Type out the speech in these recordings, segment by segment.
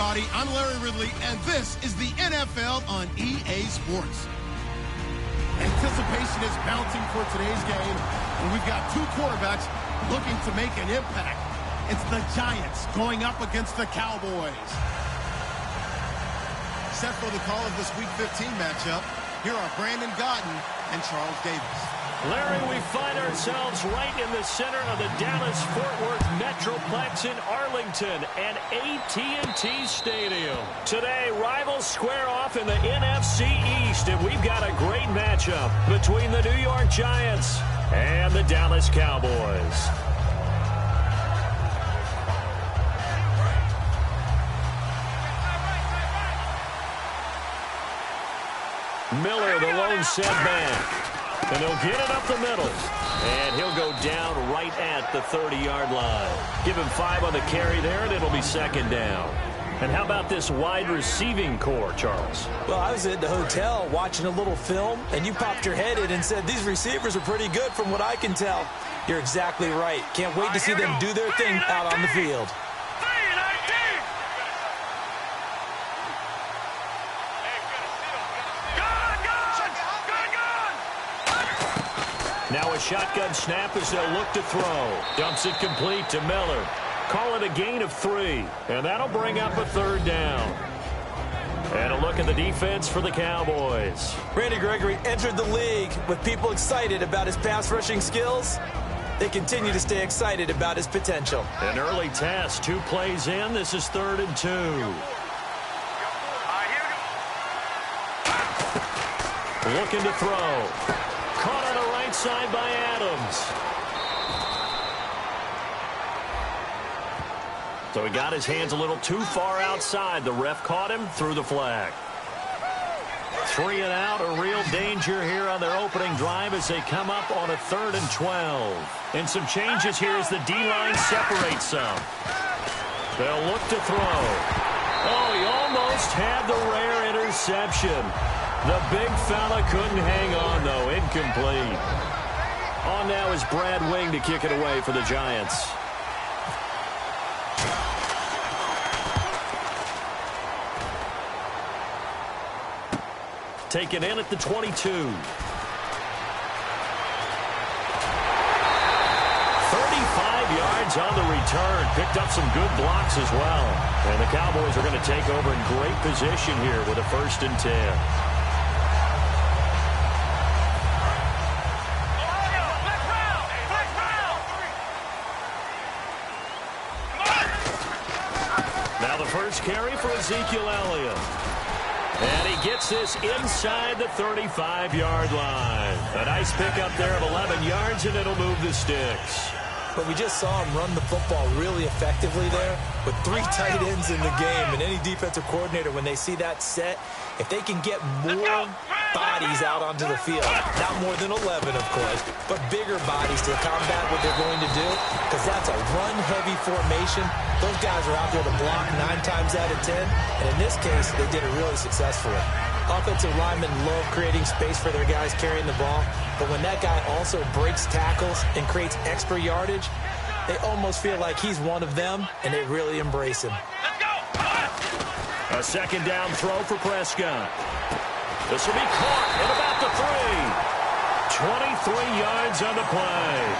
everybody. I'm Larry Ridley, and this is the NFL on EA Sports. Anticipation is mounting for today's game, and we've got two quarterbacks looking to make an impact. It's the Giants going up against the Cowboys. Set for the call of this Week 15 matchup, here are Brandon Gaudin and Charles Davis. Larry, we find ourselves right in the center of the Dallas-Fort Worth Metroplex in Arlington and AT&T Stadium. Today, rivals square off in the NFC East, and we've got a great matchup between the New York Giants and the Dallas Cowboys. Miller, the lone setback. And he'll get it up the middle. And he'll go down right at the 30-yard line. Give him 5 on the carry there, and it'll be second down. And how about this wide receiving core, Charles? Well, I was at the hotel watching a little film, and you popped your head in and said, these receivers are pretty good from what I can tell. You're exactly right. Can't wait to see them do their thing out on the field. Now a shotgun snap as they'll look to throw. Dumps it complete to Miller. Call it a gain of 3. And that'll bring up a third down. And a look at the defense for the Cowboys. Randy Gregory entered the league with people excited about his pass rushing skills. They continue to stay excited about his potential. An early test. 2 plays in. This is 3rd and 2. Looking to throw. Caught on the right side by Adams. So he got his hands a little too far outside. The ref caught him, threw the flag. 3 and out, a real danger here on their opening drive as they come up on a 3rd and 12. And some changes here as the D-line separates some. They'll look to throw. Oh, he almost had the rare interception. The big fella couldn't hang on, though. Incomplete. On now is Brad Wing to kick it away for the Giants. Taken in at the 22. 35 yards on the return. Picked up some good blocks as well. And the Cowboys are going to take over in great position here with a 1st and 10. First carry for Ezekiel Elliott. And he gets this inside the 35-yard line. A nice pickup there of 11 yards, and it'll move the sticks. But we just saw him run the football really effectively there with 3 tight ends in the game. And any defensive coordinator, when they see that set, if they can get more bodies out onto the field, not more than 11, of course, but bigger bodies to combat what they're going to do, because that's a run-heavy formation. Those guys are out there to block 9 times out of 10, and in this case, they did it really successfully. Offensive linemen love creating space for their guys carrying the ball, but when that guy also breaks tackles and creates extra yardage, they almost feel like he's one of them, and they really embrace him. A second down throw for Prescott. This will be caught at about the 3. 23 yards on the play.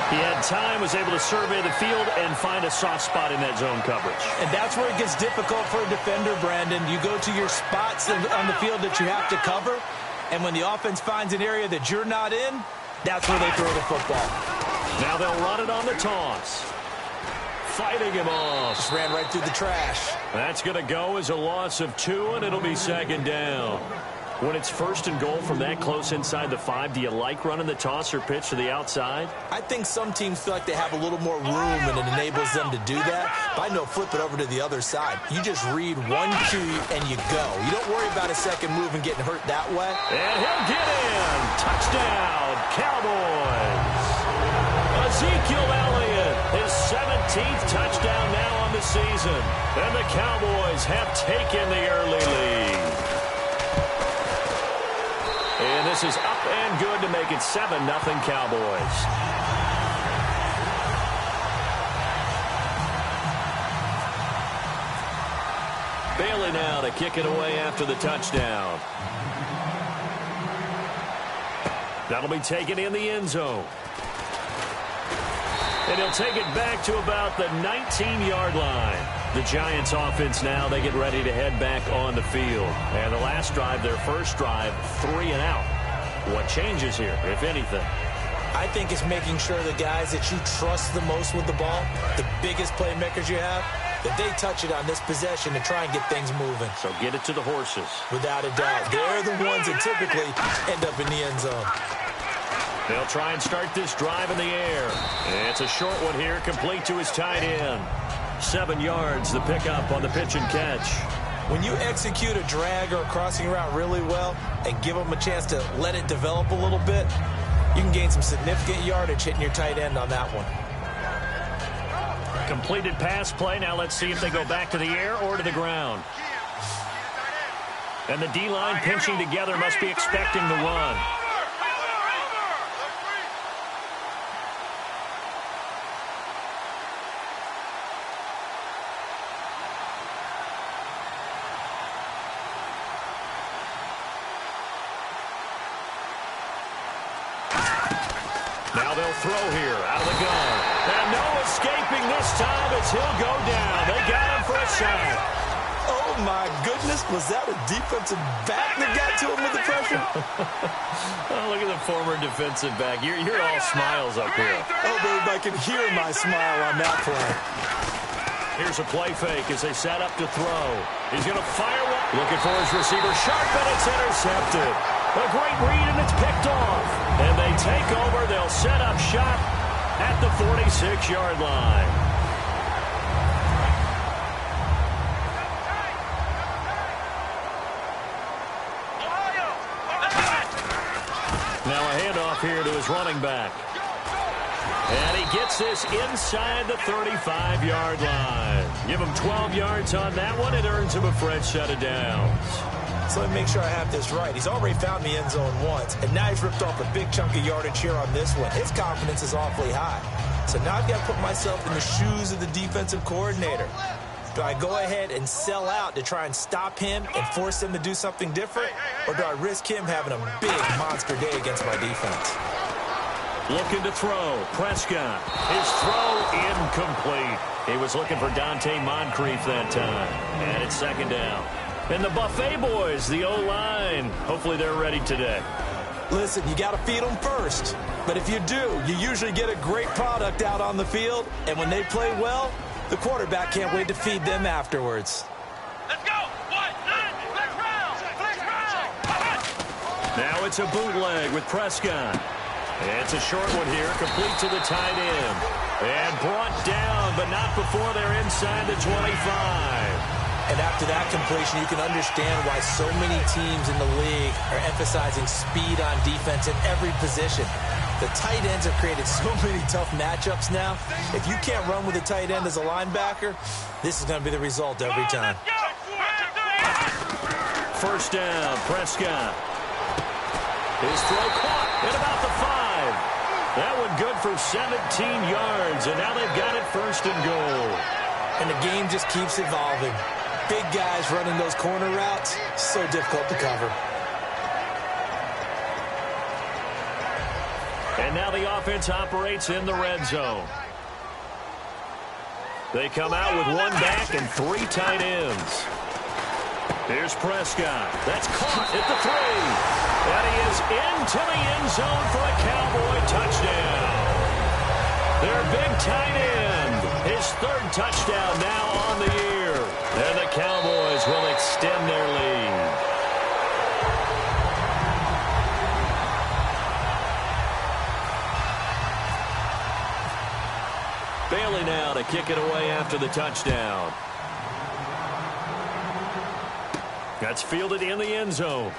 He had time, was able to survey the field and find a soft spot in that zone coverage. And that's where it gets difficult for a defender, Brandon. You go to your spots on the field that you have to cover, and when the offense finds an area that you're not in, that's where they throw the football. Now they'll run it on the toss. Fighting him off. Just ran right through the trash. That's going to go as a loss of 2, and it'll be second down. When it's 1st and goal from that close inside the 5, do you like running the toss or pitch to the outside? I think some teams feel like they have a little more room and it enables them to do that. But I know flip it over to the other side. You just read 1 cue and you go. You don't worry about a second move and getting hurt that way. And he'll get in. Touchdown, Cowboys. Ezekiel Elliott, his 17th touchdown now on the season. And the Cowboys have taken the early lead. And this is up and good to make it 7-0 Cowboys. Bailey now to kick it away after the touchdown. That'll be taken in the end zone. And he'll take it back to about the 19-yard line. The Giants offense now, they get ready to head back on the field. And the last drive, their first drive, 3 and out. What changes here, if anything? I think it's making sure the guys that you trust the most with the ball, the biggest playmakers you have, that they touch it on this possession to try and get things moving. So get it to the horses. Without a doubt. They're the ones that typically end up in the end zone. They'll try and start this drive in the air. And it's a short one here, complete to his tight end. 7 yards, the pickup on the pitch and catch. When you execute a drag or a crossing route really well and give them a chance to let it develop a little bit, you can gain some significant yardage hitting your tight end on that one. Completed pass play. Now let's see if they go back to the air or to the ground. And the D-line pinching together must be expecting the run. Now they'll throw here out of the gun. And no escaping this time as he'll go down. They got him for a sack. Oh, my goodness. Was that a defensive back that got to him with the pressure? Oh, look at the former defensive back. You're all smiles up here. Oh, babe, I can hear my smile on that play. Here's a play fake as they set up to throw. He's going to fire one. Looking for his receiver. Sharp, and it's intercepted. A great read, and it's picked off. And they take over. They'll set up shop at the 46-yard line. Now a handoff here to his running back. And he gets this inside the 35-yard line. Give him 12 yards on that one. It earns him a fresh set of downs. So let me make sure I have this right. He's already found the end zone once, and now he's ripped off a big chunk of yardage here on this one. His confidence is awfully high. So now I've got to put myself in the shoes of the defensive coordinator. Do I go ahead and sell out to try and stop him and force him to do something different? Or do I risk him having a big monster day against my defense? Looking to throw. Prescott. His throw incomplete. He was looking for Dante Moncrief that time. And it's second down. And the Buffet boys, the O-line, hopefully they're ready today. Listen, you got to feed them first. But if you do, you usually get a great product out on the field. And when they play well, the quarterback can't wait to feed them afterwards. Let's go! Flex round! Now it's a bootleg with Prescott. It's a short one here, complete to the tight end. And brought down, but not before they're inside the 25. And after that completion, you can understand why so many teams in the league are emphasizing speed on defense in every position. The tight ends have created so many tough matchups now. If you can't run with a tight end as a linebacker, this is going to be the result every time. First down, Prescott. His throw caught at about the 5. That one good for 17 yards, and now they've got it first and goal. And the game just keeps evolving. Big guys running those corner routes, so difficult to cover. And now the offense operates in the red zone. They come out with one back and 3 tight ends. Here's Prescott. That's caught at the 3. And he is into the end zone for a Cowboy touchdown. Their big tight end. His 3rd touchdown now on the year. And the Cowboys will extend their lead. Bailey now to kick it away after the touchdown. That's fielded in the end zone.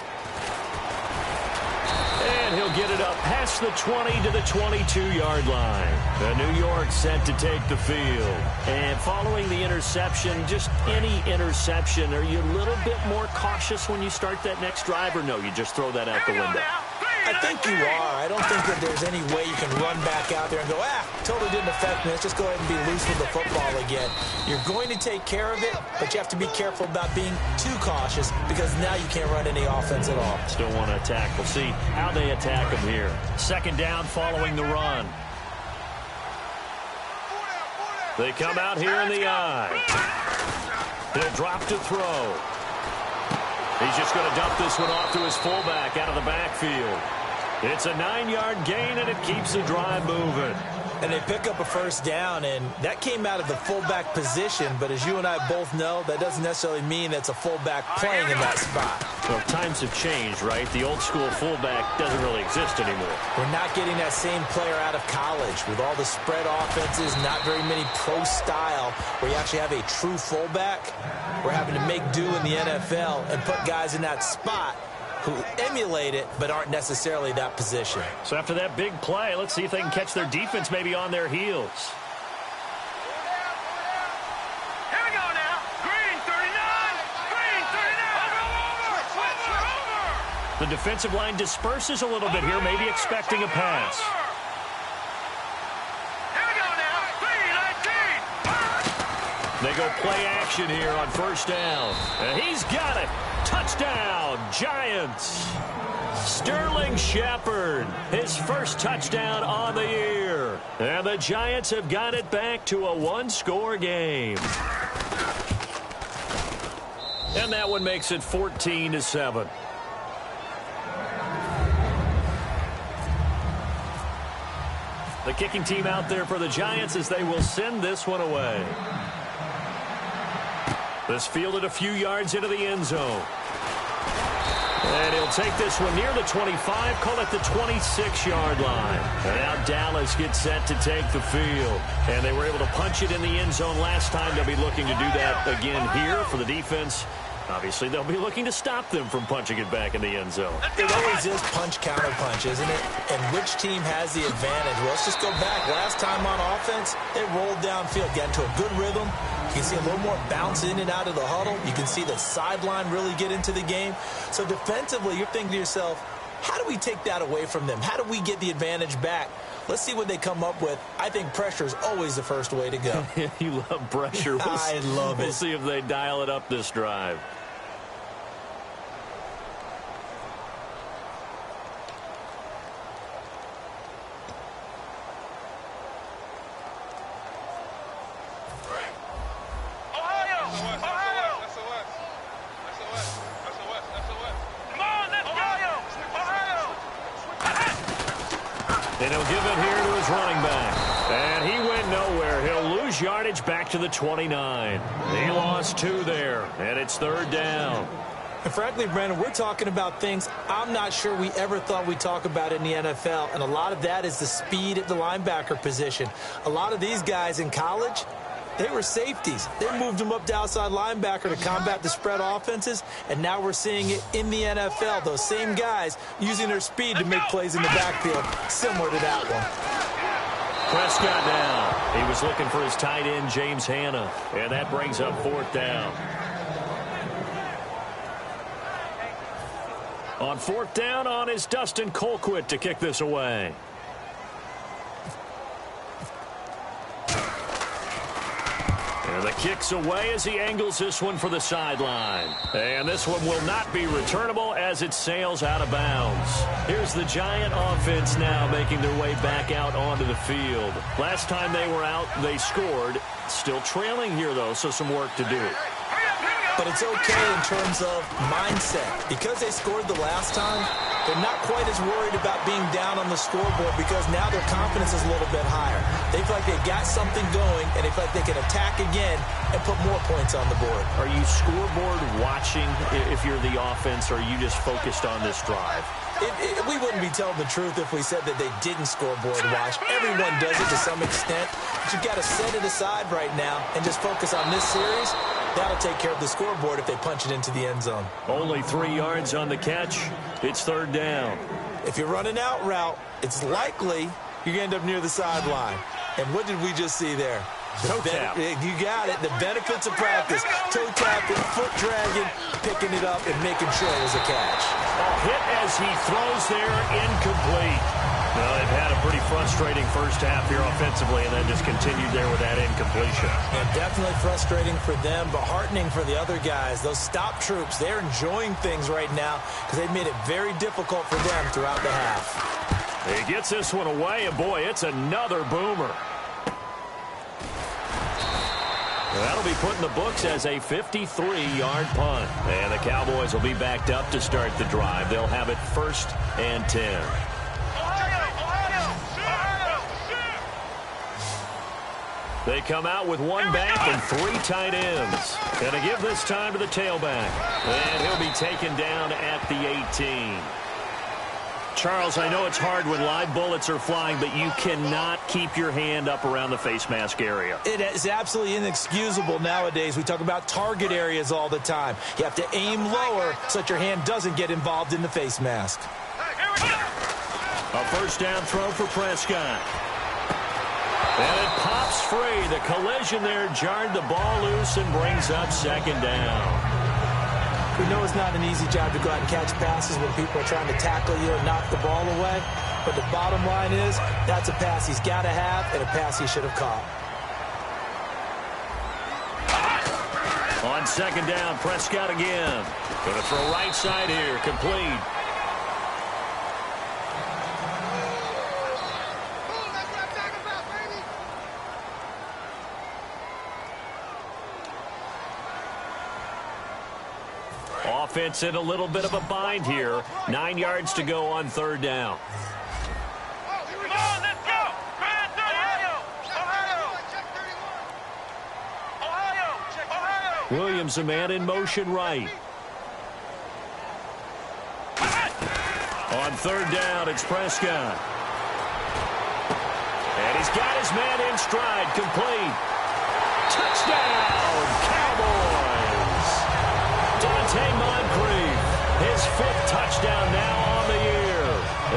And he'll get it up past the 20 to the 22-yard line. The New York set to take the field. And following the interception, just any interception, are you a little bit more cautious when you start that next drive, or no, you just throw that out the window? I think you are. I don't think that there's any way you can run back out there and go, totally didn't affect me. Let's just go ahead and be loose with the football again. You're going to take care of it, but you have to be careful about being too cautious because now you can't run any offense at all. Still want to attack. We'll see how they attack him here. Second down following the run. They come out here in the eye. He'll drop to throw. He's just going to dump this one off to his fullback out of the backfield. It's a 9-yard gain, and it keeps the drive moving. And they pick up a first down, and that came out of the fullback position. But as you and I both know, that doesn't necessarily mean that's a fullback playing in that spot. Well, times have changed, right? The old school fullback doesn't really exist anymore. We're not getting that same player out of college with all the spread offenses, not very many pro style where you actually have a true fullback. We're having to make do in the NFL and put guys in that spot who emulate it but aren't necessarily that position. So after that big play, let's see if they can catch their defense maybe on their heels. Here we go now. Green 39. Green 39. Over. The defensive line disperses a little bit here, maybe expecting a pass. Here we go now. 3-19. They go play action here on first down. And he's got it. Touchdown, Giants. Sterling Shepard, his first touchdown on the year. And the Giants have got it back to a one-score game. And that one makes it 14-7. The kicking team out there for the Giants as they will send this one away. This fielded a few yards into the end zone. And he'll take this one near the 25, call it the 26-yard line. And now Dallas gets set to take the field. And they were able to punch it in the end zone last time. They'll be looking to do that again here for the defense. Obviously, they'll be looking to stop them from punching it back in the end zone. It always is punch-counter-punch, isn't it? And which team has the advantage? Well, let's just go back. Last time on offense, they rolled downfield, got into a good rhythm. You can see a little more bounce in and out of the huddle. You can see the sideline really get into the game. So defensively, you're thinking to yourself, how do we take that away from them? How do we get the advantage back? Let's see what they come up with. I think pressure is always the first way to go. You love pressure. I love it. We'll see if they dial it up this drive. And he'll give it here to his running back. And he went nowhere. He'll lose yardage back to the 29. He lost 2 there, and it's third down. And frankly, Brandon, we're talking about things I'm not sure we ever thought we'd talk about in the NFL. And a lot of that is the speed at the linebacker position. A lot of these guys in college, they were safeties. They moved them up to outside linebacker to combat the spread offenses, and now we're seeing it in the NFL. Those same guys using their speed to make plays in the backfield, similar to that one. Prescott now. He was looking for his tight end, James Hanna, and that brings up fourth down. On fourth down on is Dustin Colquitt to kick this away. And the kick's away as he angles this one for the sideline. And this one will not be returnable as it sails out of bounds. Here's the Giant offense now making their way back out onto the field. Last time they were out, they scored. Still trailing here, though, so some work to do. But it's okay in terms of mindset. Because they scored the last time, they're not quite as worried about being down on the scoreboard because now their confidence is a little bit higher. They feel like they've got something going, and they feel like they can attack again and put more points on the board. Are you scoreboard watching if you're the offense, or are you just focused on this drive? We wouldn't be telling the truth if we said that they didn't scoreboard watch. Everyone does it to some extent. But you've got to set it aside right now and just focus on this series. That'll take care of the scoreboard if they punch it into the end zone. Only 3 yards on the catch. It's third down. If you're running out route, it's likely you're going to end up near the sideline. And what did we just see there? Toe tap. You got it. The benefits of practice. Toe tapping, foot dragging, picking it up, and making sure it was a catch. Hit as he throws there, incomplete. Well, they've had a pretty frustrating first half here offensively, and then just continued there with that incompletion. And definitely frustrating for them, but heartening for the other guys. Those stop troops, they're enjoying things right now because they've made it very difficult for them throughout the half. He gets this one away, and boy, it's another boomer. That'll be put in the books as a 53-yard punt. And the Cowboys will be backed up to start the drive. They'll have it 1st and 10. They come out with one back and 3 tight ends. Going to give this time to the tailback. And he'll be taken down at the 18. Charles, I know it's hard when live bullets are flying, but you cannot keep your hand up around the face mask area. It is absolutely inexcusable nowadays. We talk about target areas all the time. You have to aim lower so that your hand doesn't get involved in the face mask. A first down throw for Prescott. And it pops free. The collision there jarred the ball loose and brings up 2nd down. We know it's not an easy job to go out and catch passes when people are trying to tackle you and knock the ball away. But the bottom line is, that's a pass he's got to have and a pass he should have caught. On 2nd down, Prescott again. Going to throw right side here, complete. Offense in a little bit of a bind here. 9 yards to go on 3rd down. Come on, let's go! Ohio! Williams, a man in motion right. On 3rd down, it's Prescott. And he's got his man in stride, complete. Touchdown, Cowboys! Moncrief, his 5th touchdown now on the year.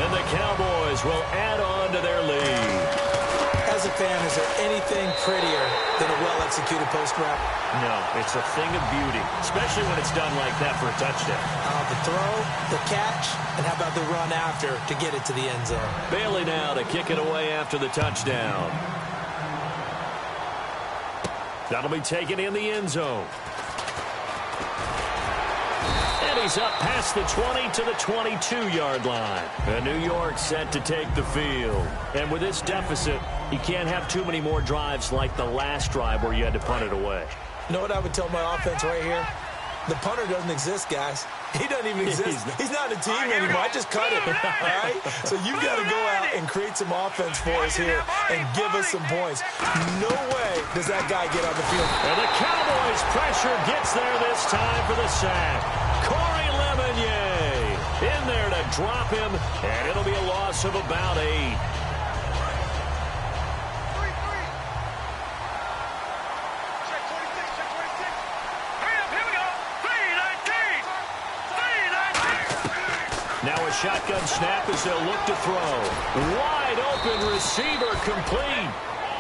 And the Cowboys will add on to their lead. As a fan, is there anything prettier than a well-executed post route? No, it's a thing of beauty, especially when it's done like that for a touchdown. The throw, the catch, and how about the run after to get it to the end zone? Bailey now to kick it away after the touchdown. That'll be taken in the end zone. He's up past the 20 to the 22-yard line. And New York set to take the field. And with this deficit, you can't have too many more drives like the last drive where you had to punt it away. You know what I would tell my offense right here? The punter doesn't exist, guys. He doesn't even exist. He's not a team anymore. I just cut him, all right? So you've got to go out and create some offense for us here and give us some points. No way does that guy get on the field. And the Cowboys' pressure gets there this time for the sack. Corey Lemonnier in there to drop him, and it'll be a loss of about 8. Now a shotgun snap as they'll look to throw. Wide open receiver, complete.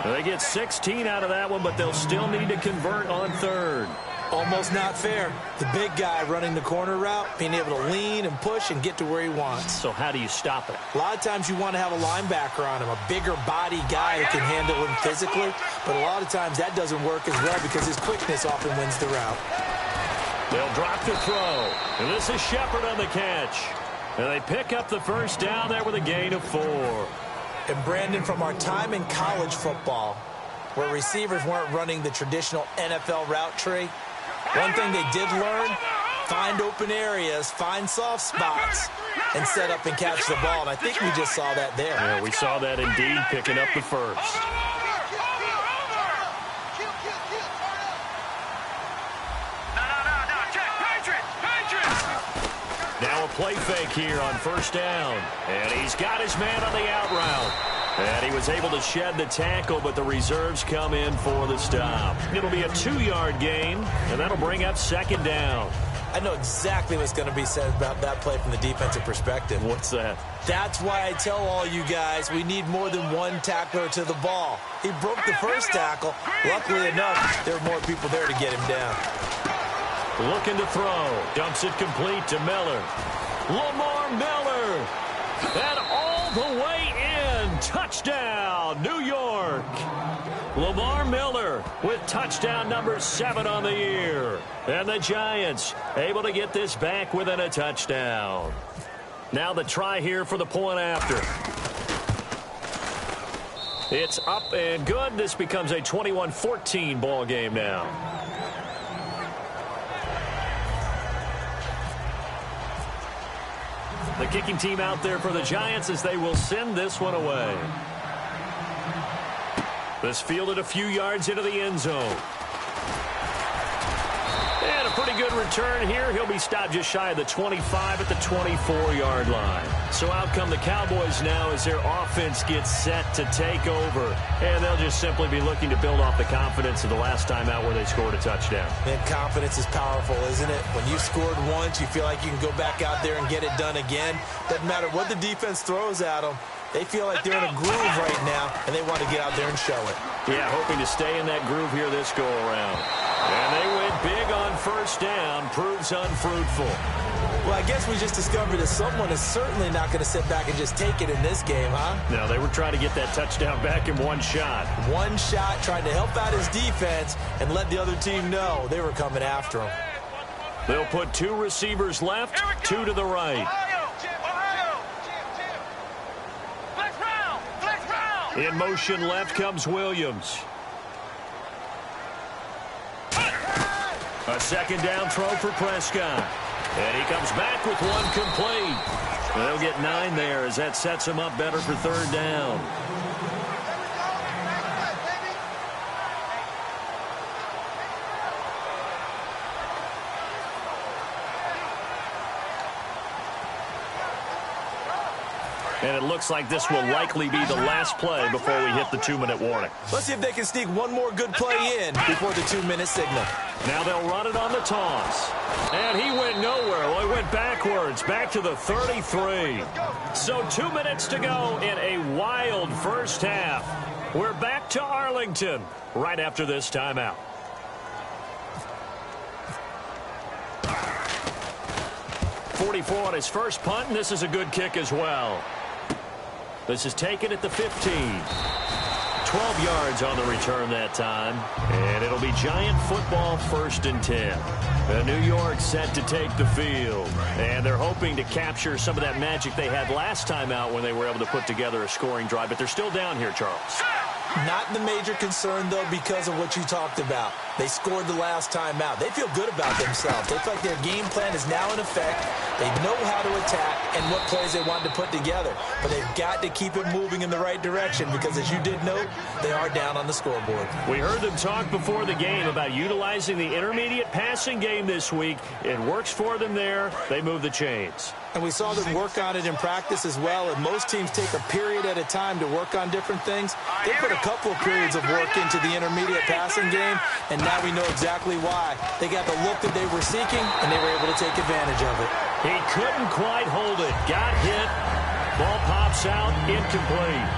They get 16 out of that one, but they'll still need to convert on 3rd. Almost not fair. The big guy running the corner route, being able to lean and push and get to where he wants. So how do you stop it? A lot of times you want to have a linebacker on him, a bigger body guy that can handle him physically. But a lot of times that doesn't work as well because his quickness often wins the route. They'll drop the throw. And this is Shepard on the catch. And they pick up the first down there with a gain of 4. And Brandon, from our time in college football, where receivers weren't running the traditional NFL route tree, one thing they did learn, find open areas, find soft spots, and set up and catch the ball. And I think we just saw that there. Yeah, we saw that indeed, picking up the first. Now a play fake here on first down. And he's got his man on the out route. And he was able to shed the tackle, but the reserves come in for the stop. It'll be a 2-yard gain, and that'll bring up 2nd down. I know exactly what's going to be said about that play from the defensive perspective. What's that? That's why I tell all you guys we need more than one tackler to the ball. He broke the first tackle. Luckily enough, there were more people there to get him down. Looking to throw. Dumps it complete to Miller. Lamar Miller. And all the way in. Touchdown, New York. Lamar Miller with touchdown number 7 on the year. And the Giants able to get this back within a touchdown. Now the try here for the point after. It's up and good. This becomes a 21-14 ball game now. The kicking team out there for the Giants as they will send this one away. This fielded a few yards into the end zone. And a pretty good return here. He'll be stopped just shy of the 25 at the 24-yard line. So out come the Cowboys now as their offense gets set to take over. And they'll just simply be looking to build off the confidence of the last time out where they scored a touchdown. And confidence is powerful, isn't it? When you scored once, you feel like you can go back out there and get it done again. Doesn't matter what the defense throws at them. They feel like they're in a groove right now, and they want to get out there and show it. Yeah, hoping to stay in that groove here this go-around. And they went big on first down. Proves unfruitful. Well, I guess we just discovered that someone is certainly not going to sit back and just take it in this game, huh? No, they were trying to get that touchdown back in one shot. One shot, trying to help out his defense and let the other team know they were coming after him. They'll put 2 receivers left, 2 to the right. In motion left comes Williams. A second down throw for Prescott. And he comes back with one complete. They'll get 9 there as that sets him up better for third down. And it looks like this will likely be the last play before we hit the 2-minute warning. Let's see if they can sneak one more good play in before the 2-minute signal. Now they'll run it on the toss. And he went nowhere. Well, he went backwards, back to the 33. So 2 minutes to go in a wild first half. We're back to Arlington right after this timeout. .44 on his first punt, and this is a good kick as well. This is taken at the 15. 12 yards on the return that time. And it'll be Giant football 1st and 10. New York set to take the field. And they're hoping to capture some of that magic they had last time out when they were able to put together a scoring drive. But they're still down here, Charles. Not the major concern, though, because of what you talked about. They scored the last time out. They feel good about themselves. They feel like their game plan is now in effect. They know how to attack and what plays they want to put together. But they've got to keep it moving in the right direction because, as you did note, they are down on the scoreboard. We heard them talk before the game about utilizing the intermediate passing game this week. It works for them there. They move the chains. And we saw them work on it in practice as well. And most teams take a period at a time to work on different things. They put a couple of periods of work into the intermediate passing game, and now we know exactly why. They got the look that they were seeking, and they were able to take advantage of it. He couldn't quite hold it. Got hit. Ball pops out. Incomplete.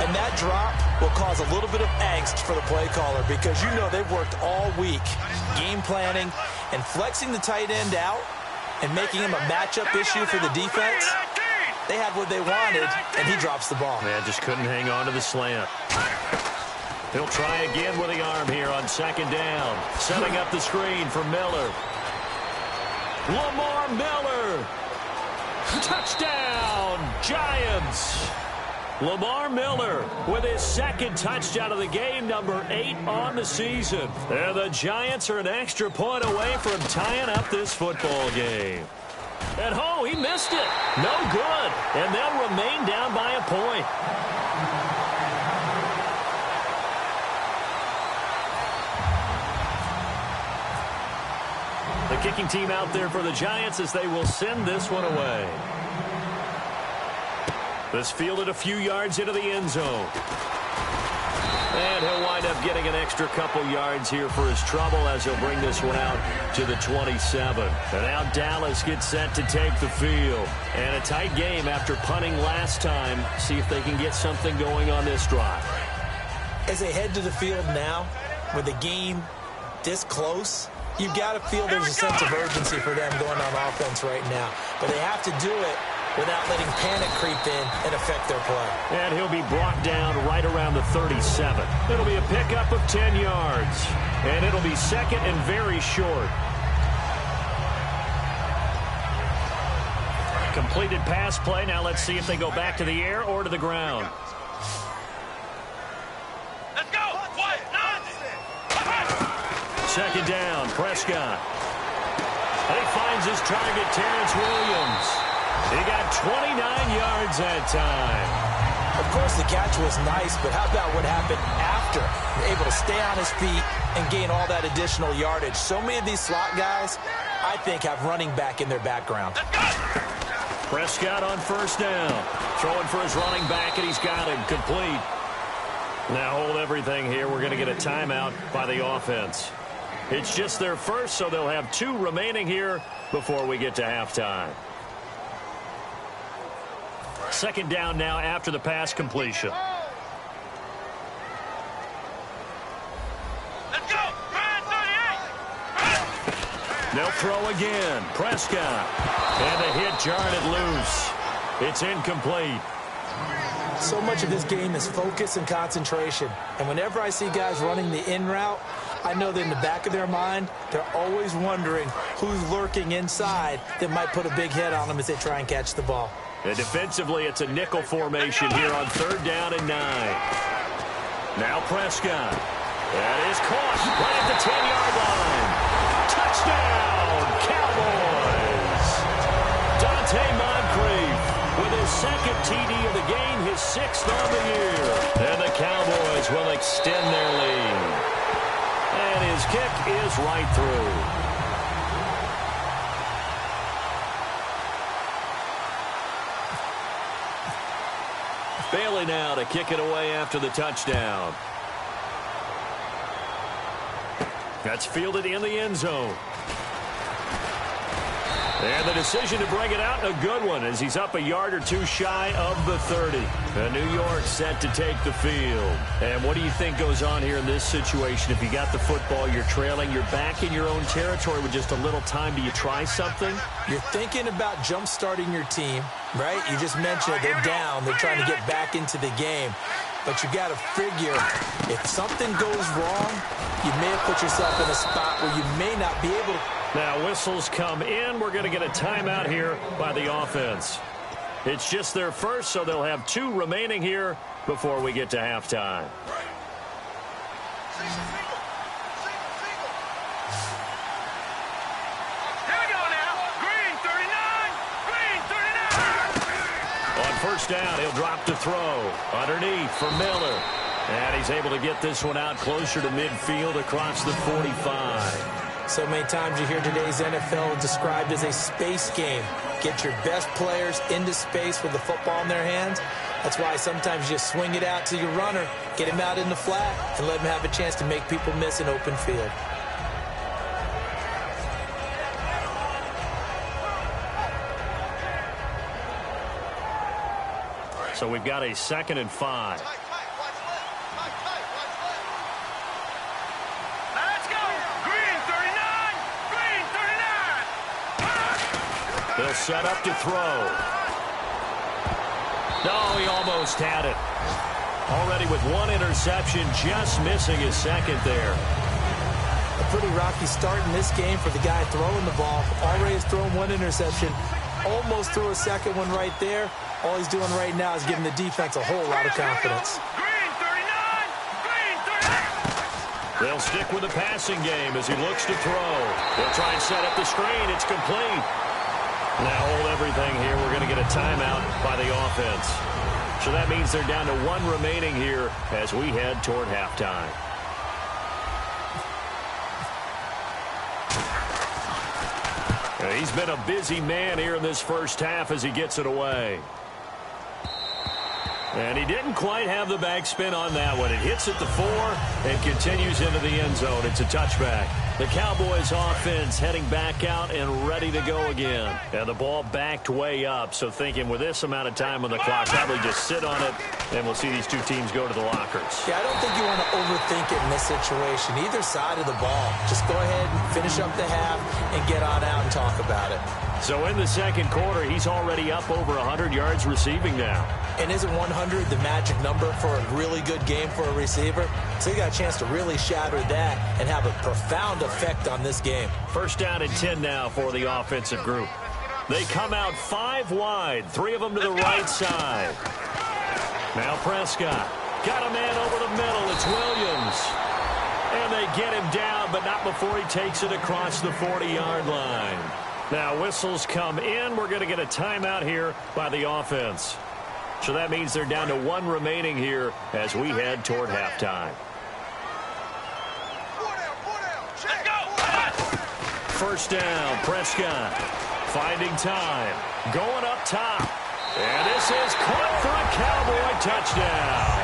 And that drop will cause a little bit of angst for the play caller because you know they've worked all week game planning and flexing the tight end out and making him a matchup issue for the defense. They had what they wanted, and he drops the ball. Man, just couldn't hang on to the slant. He'll try again with the arm here on 2nd down. Setting up the screen for Miller. Lamar Miller. Touchdown, Giants. Lamar Miller with his 2nd touchdown of the game, number 8 on the season. And the Giants are an extra point away from tying up this football game. And oh, he missed it. No good. And they'll remain down by a point. The kicking team out there for the Giants as they will send this one away. This fielded a few yards into the end zone. And he'll wind up getting an extra couple yards here for his trouble as he'll bring this one out to the 27. And now Dallas gets set to take the field. And a tight game after punting last time. See if they can get something going on this drive. As they head to the field now, with the game this close, you've got to feel there's a sense of urgency for them going on offense right now. But they have to do it without letting panic creep in and affect their play. And he'll be brought down right around the 37. It'll be a pickup of 10 yards. And it'll be second and very short. Completed pass play. Now let's see if they go back to the air or to the ground. Let's go. Second down, Prescott. And he finds his target, Terrence Williams. He got 29 yards that time. Of course, the catch was nice, but how about what happened after? Able to stay on his feet and gain all that additional yardage. So many of these slot guys, I think, have running back in their background. Prescott on first down. Throwing for his running back, and he's got him complete. Now hold everything here. We're going to get a timeout by the offense. It's just their first, so they'll have 2 remaining here before we get to halftime. Second down now after the pass completion. Let's go. They'll throw again. Prescott. And the hit jarred it loose. It's incomplete. So much of this game is focus and concentration. And whenever I see guys running the in route, I know that in the back of their mind, they're always wondering who's lurking inside that might put a big hit on them as they try and catch the ball. And defensively, it's a nickel formation here on third down and 9. Now Prescott. That is caught right at the 10-yard line. Touchdown, Cowboys. Dante Moncrief with his second TD of the game, his 6th on the year. And the Cowboys will extend their lead. And his kick is right through. Bailey now to kick it away after the touchdown. That's fielded in the end zone. And the decision to bring it out, a good one, as he's up a yard or 2 shy of the 30. And New York set to take the field. And what do you think goes on here in this situation? If you got the football, you're trailing, you're back in your own territory with just a little time. Do you try something? You're thinking about jump-starting your team, right? You just mentioned they're down. They're trying to get back into the game. But you got to figure, if something goes wrong, you may have put yourself in a spot where you may not be able to. Now whistles come in. We're going to get a timeout here by the offense. It's just their first, so they'll have 2 remaining here before we get to halftime. Here we go now. Green 39. Green 39. On first down, he'll drop to throw. Underneath for Miller. And he's able to get this one out closer to midfield across the 45. So many times you hear today's NFL described as a space game. Get your best players into space with the football in their hands. That's why sometimes you just swing it out to your runner, get him out in the flat, and let him have a chance to make people miss an open field. So we've got a 2nd and 5. They'll set up to throw. No, he almost had it. Already with 1 interception, just missing his 2nd there. A pretty rocky start in this game for the guy throwing the ball. Already has thrown 1 interception. Almost threw a 2nd one right there. All he's doing right now is giving the defense a whole lot of confidence. Green 39. Green 39. They'll stick with the passing game as he looks to throw. They'll try and set up the screen. It's complete. Now hold everything here. We're going to get a timeout by the offense. So that means they're down to 1 remaining here as we head toward halftime. He's been a busy man here in this first half as he gets it away. And he didn't quite have the backspin on that one. It hits at the 4 and continues into the end zone. It's a touchback. The Cowboys offense heading back out and ready to go again. And the ball backed way up, so thinking with this amount of time on the clock, probably just sit on it, and we'll see these two teams go to the lockers. Yeah, I don't think you want to overthink it in this situation. Either side of the ball. Just go ahead and finish up the half and get on out and talk about it. So in the second quarter, he's already up over 100 yards receiving now. And isn't 100 the magic number for a really good game for a receiver? So you got a chance to really shatter that and have a profound effect on this game. First down and 10 now for the offensive group. They come out 5 wide, 3 of them to the right side. Now Prescott. Got a man over the middle. It's Williams. And they get him down, but not before he takes it across the 40-yard line. Now whistles come in. We're going to get a timeout here by the offense. So that means they're down to 1 remaining here as we head toward halftime. First down, Prescott finding time, going up top. And this is caught for a Cowboy touchdown.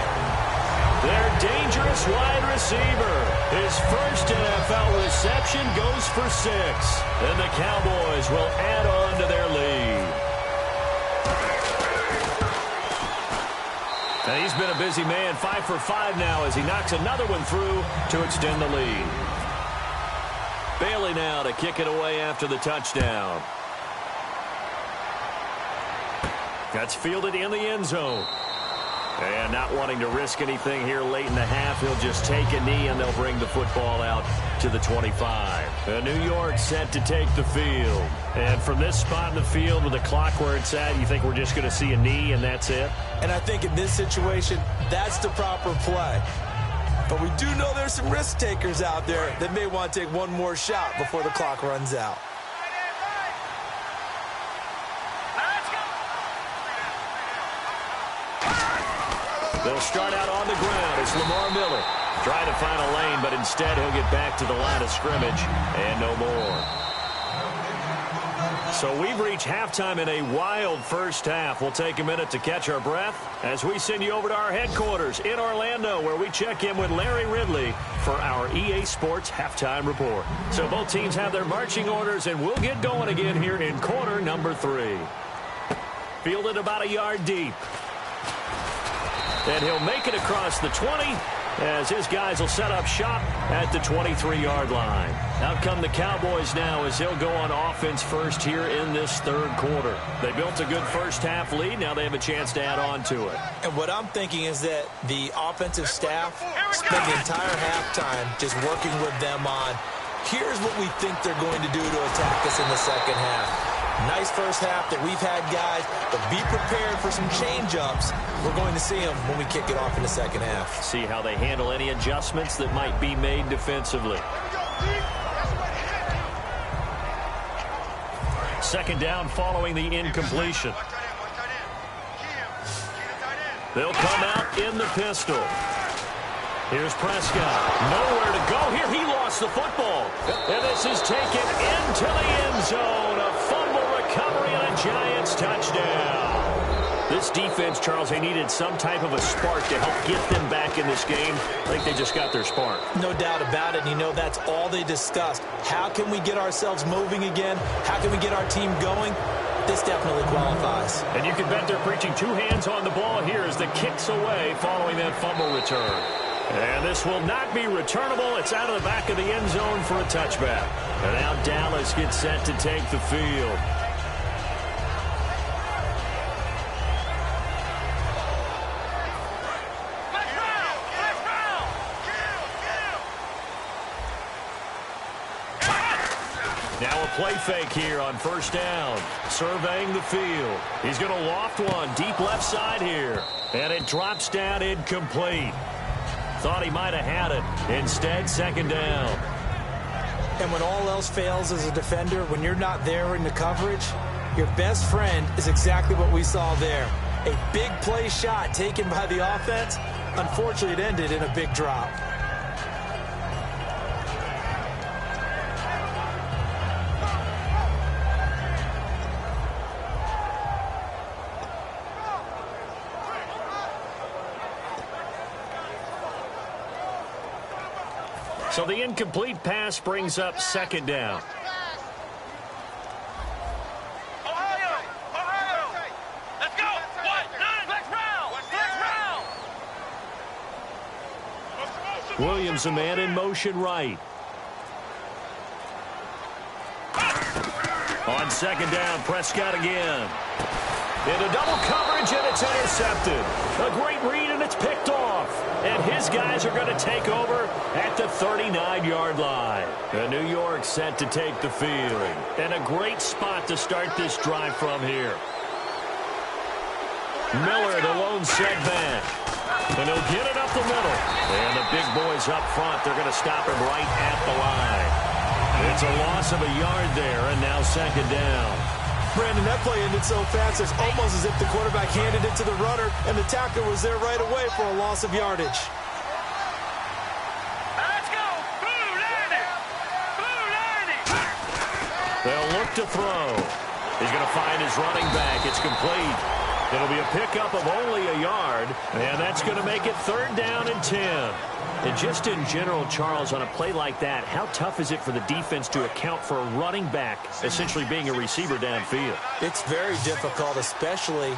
Their dangerous wide receiver. His first NFL reception goes for 6. And the Cowboys will add on to their lead. And he's been a busy man, 5 for 5 now as he knocks another one through to extend the lead. Bailey now to kick it away after the touchdown. That's fielded in the end zone. And not wanting to risk anything here late in the half, he'll just take a knee and they'll bring the football out to the 25. New York set to take the field. And from this spot in the field with the clock where it's at, you think we're just going to see a knee and that's it? And I think in this situation, that's the proper play. But we do know there's some risk takers out there that may want to take one more shot before the clock runs out. They'll start out on the ground. It's Lamar Miller. Trying to find a lane, but instead he'll get back to the line of scrimmage and no more. So we've reached halftime in a wild first half. We'll take a minute to catch our breath as we send you over to our headquarters in Orlando, where we check in with Larry Ridley for our EA Sports Halftime Report. So both teams have their marching orders, and we'll get going again here in quarter number 3. Fielded about a yard deep. And he'll make it across the 20 as his guys will set up shop at the 23-yard line. Out come the Cowboys now as they'll go on offense first here in this third quarter. They built a good first half lead. Now they have a chance to add on to it. And what I'm thinking is that the offensive staff spent the entire halftime just working with them on, here's what we think they're going to do to attack us in the second half. Nice first half that we've had, guys, but be prepared for some change-ups. We're going to see them when we kick it off in the second half. See how they handle any adjustments that might be made defensively. Second down following the incompletion. They'll come out in the pistol. Here's Prescott. Nowhere to go here. He lost the football. And this is taken into the end zone. A fumble recovery and a Giants touchdown. This defense, Charles, they needed some type of a spark to help get them back in this game. I think they just got their spark. No doubt about it. And you know, that's all they discussed. How can we get ourselves moving again? How can we get our team going? This definitely qualifies. And you can bet they're preaching 2 hands on the ball here as the kick's away following that fumble return. And this will not be returnable. It's out of the back of the end zone for a touchback. And now Dallas gets set to take the field. Now a play fake here on first down. Surveying the field. He's going to loft one deep left side here. And it drops down incomplete. Thought he might have had it. Instead, second down. And when all else fails as a defender, when you're not there in the coverage, your best friend is exactly what we saw there. A big play shot taken by the offense. Unfortunately, it ended in a big drop. So the incomplete pass brings up second down. Let's go. Williams, a man in motion right. On second down, Prescott again. Into double coverage, and it's intercepted. A great read, and it's picked off. And his guys are going to take over at the 39-yard line. And New York set to take the field. And a great spot to start this drive from here. Miller, the lone setback. And he'll get it up the middle. And the big boys up front, they're going to stop him right at the line. It's a loss of a yard there, and now second down. Brandon, that play ended so fast, it's almost as if the quarterback handed it to the runner, and the tackler was there right away for a loss of yardage. Let's go. Blue Liney. They'll look to throw. He's going to find his running back. It's complete. It'll be a pickup of only a yard, and that's going to make it third down and 10. And just in general, Charles, on a play like that, how tough is it for the defense to account for a running back essentially being a receiver downfield? It's very difficult, especially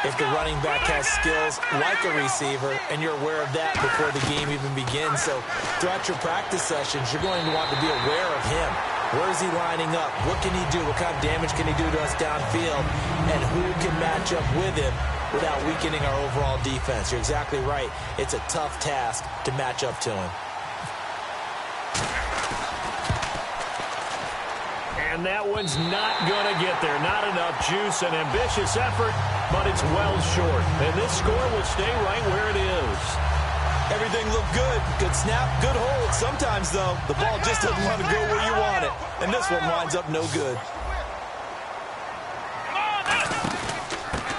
if the running back has skills like a receiver, and you're aware of that before the game even begins. So throughout your practice sessions, you're going to want to be aware of him. Where is he lining up? What can he do? What kind of damage can he do to us downfield? And who can match up with him without weakening our overall defense? You're exactly right. It's a tough task to match up to him. And that one's not going to get there. Not enough juice, an ambitious effort, but it's well short. And this score will stay right where it is. Everything looked good. Good snap, good hold. Sometimes, though, the ball just doesn't want to go where you want it. And this one winds up no good.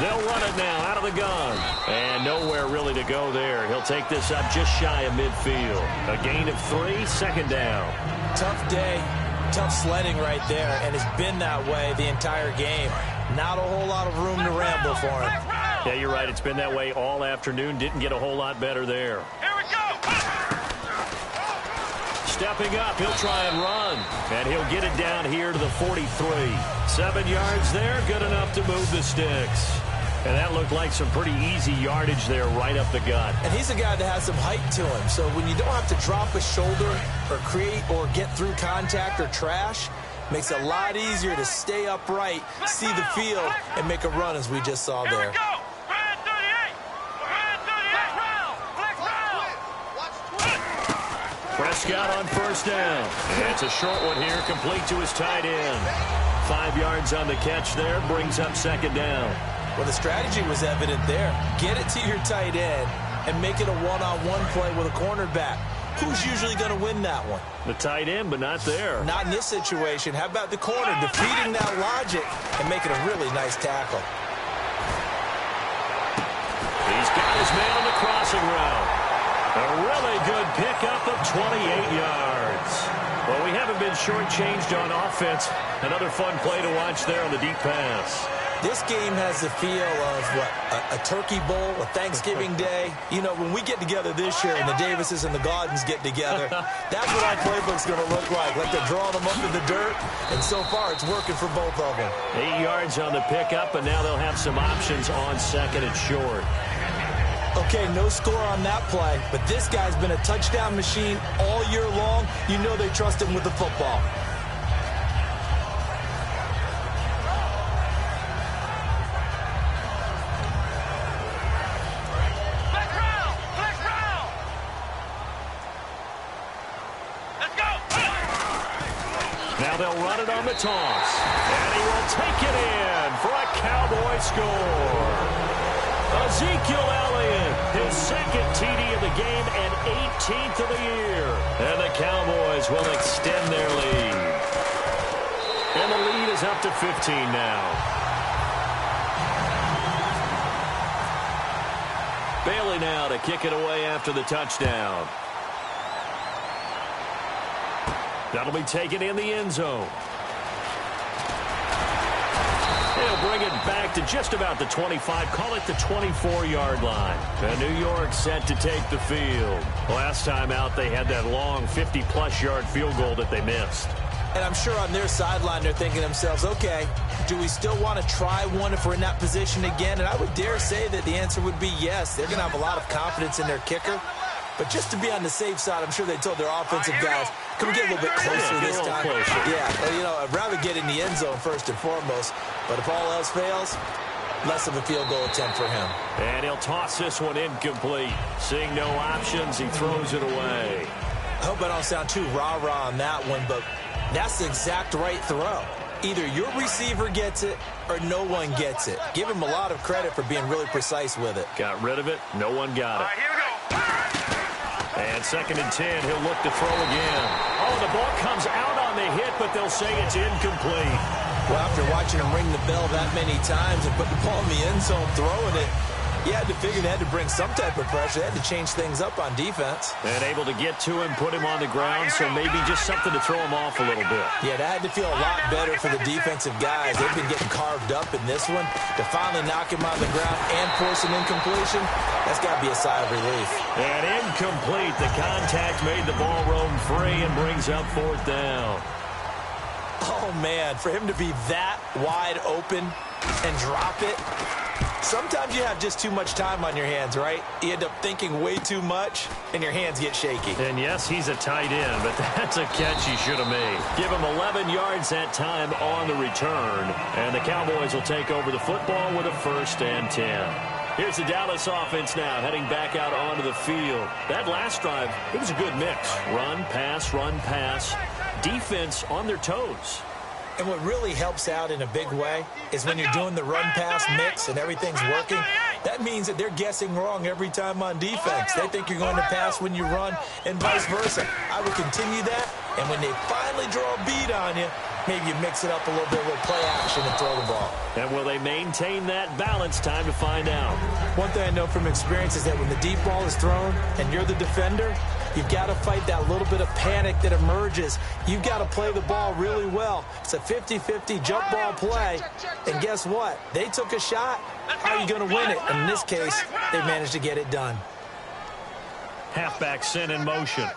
They'll run it now out of the gun. And nowhere really to go there. He'll take this up just shy of midfield. A gain of 3, second down. Tough day, tough sledding right there, and it's been that way the entire game. Not a whole lot of room to ramble for him. Yeah, you're right. It's been that way all afternoon. Didn't get a whole lot better there. Here we go. Stepping up, he'll try and run. And he'll get it down here to the 43. 7 yards there, good enough to move the sticks. And that looked like some pretty easy yardage there right up the gut. And he's a guy that has some height to him. So when you don't have to drop a shoulder or create or get through contact or trash, makes it a lot easier to stay upright, see the field, and make a run as we just saw there. Here we go. Prescott on first down. It's a short one here, complete to his tight end. 5 yards on the catch there, brings up second down. Well, the strategy was evident there. Get it to your tight end and make it a one-on-one play with a cornerback. Who's usually going to win that one? The tight end, but not there. Not in this situation. How about the corner defeating that logic and making a really nice tackle? He's got his man on the crossing route. A really good pickup of 28 yards. Well, we haven't been shortchanged on offense. Another fun play to watch there on the deep pass. This game has the feel of, what, a turkey bowl, a Thanksgiving day. You know, when we get together this year and the Davises and the Gardens get together, that's what our playbook's going to look like they're drawing them up in the dirt, and so far it's working for both of them. 8 yards on the pickup, and now they'll have some options on second and short. Okay, no score on that play, but this guy's been a touchdown machine all year long. You know they trust him with the football. Now they'll run it on the toss. And he will take it in for a Cowboy score. Ezekiel Elliott, his second TD of the game and 18th of the year. And the Cowboys will extend their lead. And the lead is up to 15 now. Bailey now to kick it away after the touchdown. That'll be taken in the end zone. He'll bring it back to just about the 25, call it the 24-yard line. And New York set to take the field. Last time out, they had that long 50-plus yard field goal that they missed. And I'm sure on their sideline they're thinking to themselves, okay, do we still want to try one if we're in that position again? And I would dare say that the answer would be yes. They're going to have a lot of confidence in their kicker. But just to be on the safe side, I'm sure they told their offensive guys, can we get a little bit closer this time? Closer. Yeah, well, you know, I'd rather get in the end zone first and foremost. But if all else fails, less of a field goal attempt for him. And he'll toss this one incomplete. Seeing no options, he throws it away. I hope I don't sound too rah-rah on that one, but that's the exact right throw. Either your receiver gets it or no one gets it. Give him a lot of credit for being really precise with it. Got rid of it. No one got it. All right, here we go. And 2nd and 10, he'll look to throw again. Oh, the ball comes out on the hit, but they'll say it's incomplete. Well, after watching him ring the bell that many times and put the ball in the end zone throwing it, you had to figure they had to bring some type of pressure. They had to change things up on defense. And able to get to him, put him on the ground, so maybe just something to throw him off a little bit. Yeah, that had to feel a lot better for the defensive guys. They've been getting carved up in this one. To finally knock him on the ground and force an incompletion, that's got to be a sigh of relief. And incomplete. The contact made the ball roam free and brings up 4th down. Oh, man, for him to be that wide open and drop it. Sometimes you have just too much time on your hands, right? You end up thinking way too much, and your hands get shaky. And yes, he's a tight end, but that's a catch he should have made. Give him 11 yards that time on the return, and the Cowboys will take over the football with a 1st and 10. Here's the Dallas offense now, heading back out onto the field. That last drive, it was a good mix. Run, pass, defense on their toes. And what really helps out in a big way is when you're doing the run-pass mix and everything's working, that means that they're guessing wrong every time on defense. They think you're going to pass when you run and vice versa. I would continue that, and when they finally draw a beat on you, maybe you mix it up a little bit with play action and throw the ball. And will they maintain that balance? Time to find out. One thing I know from experience is that when the deep ball is thrown and you're the defender, you've got to fight that little bit of panic that emerges. You've got to play the ball really well. It's a 50-50 jump ball play. And guess what? They took a shot. How are you going to win it? And in this case, they managed to get it done. Halfback sent in motion.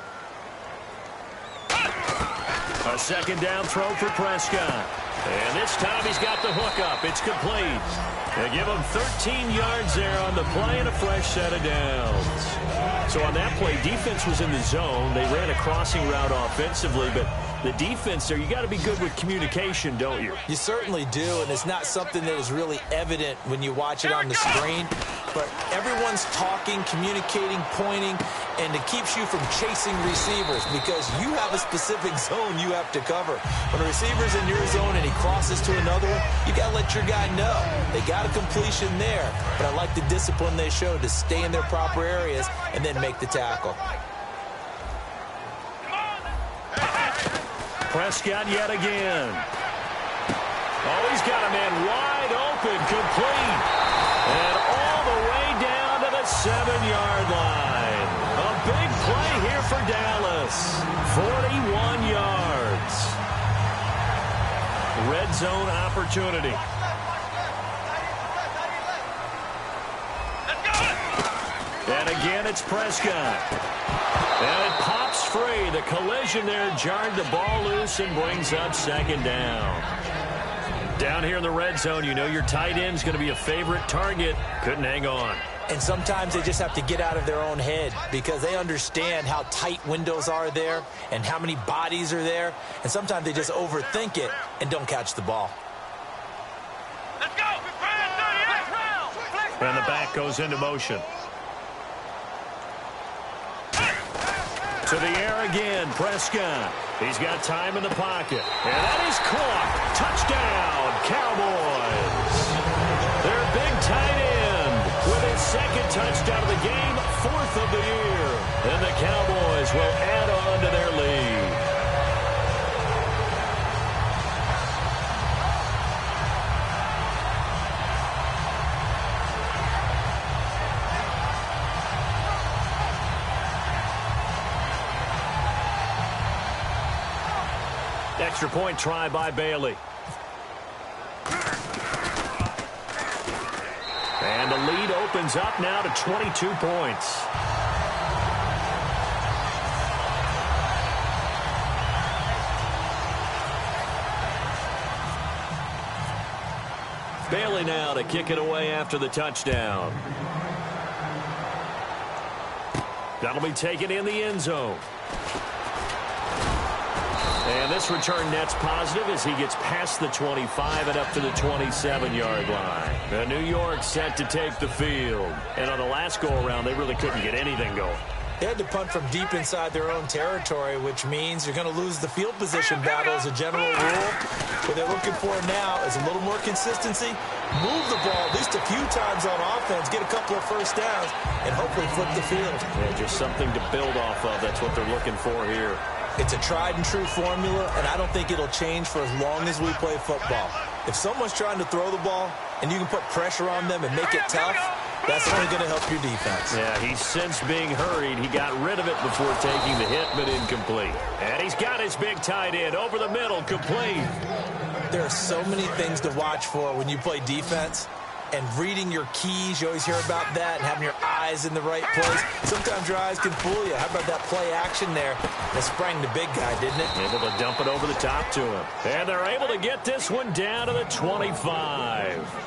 A 2nd down throw for Prescott. And this time he's got the hook up. It's complete. They give him 13 yards there on the play and a fresh set of downs. So on that play, defense was in the zone. They ran a crossing route offensively, but the defense there, you got to be good with communication, don't you? You certainly do, and it's not something that is really evident when you watch it on the screen. But everyone's talking, communicating, pointing, and it keeps you from chasing receivers because you have a specific zone you have to cover. When a receiver's in your zone and he crosses to another one, you got to let your guy know. They got a completion there, but I like the discipline they showed to stay in their proper areas and then make the tackle. Prescott yet again. Oh, he's got a man wide open, complete. And all the way down to the 7-yard line. A big play here for Dallas. 41 yards. Red zone opportunity. And again, it's Prescott. And it pops free. The collision there jarred the ball loose and brings up 2nd down. Down here in the red zone, you know your tight end's going to be a favorite target. Couldn't hang on. And sometimes they just have to get out of their own head because they understand how tight windows are there and how many bodies are there. And sometimes they just overthink it and don't catch the ball. Let's go. And the back goes into motion. To the air again, Prescott. He's got time in the pocket. And that is caught. Touchdown, Cowboys. Their big tight end with his 2nd touchdown of the game, 4th of the year. And the Cowboys will add on to their lead. Extra point try by Bailey. opens up now to 22 points. Bailey now to kick it away after the touchdown. That'll be taken in the end zone. And this return net's positive as he gets past the 25 and up to the 27-yard line. New York set to take the field. And on the last go-around, they really couldn't get anything going. They had to punt from deep inside their own territory, which means you're going to lose the field position battle as a general rule. What they're looking for now is a little more consistency, move the ball at least a few times on offense, get a couple of first downs, and hopefully flip the field. Yeah, just something to build off of. That's what they're looking for here. It's a tried-and-true formula, and I don't think it'll change for as long as we play football. If someone's trying to throw the ball and you can put pressure on them and make it tough, that's only going to help your defense. Yeah, he's since being hurried. He got rid of it before taking the hit, but incomplete. And he's got his big tight end over the middle, complete. There are so many things to watch for when you play defense. And reading your keys, you always hear about that, and having your eyes in the right place. Sometimes your eyes can fool you. How about that play action there that sprang the big guy, didn't it? Able to dump it over the top to him. And they're able to get this one down to the 25.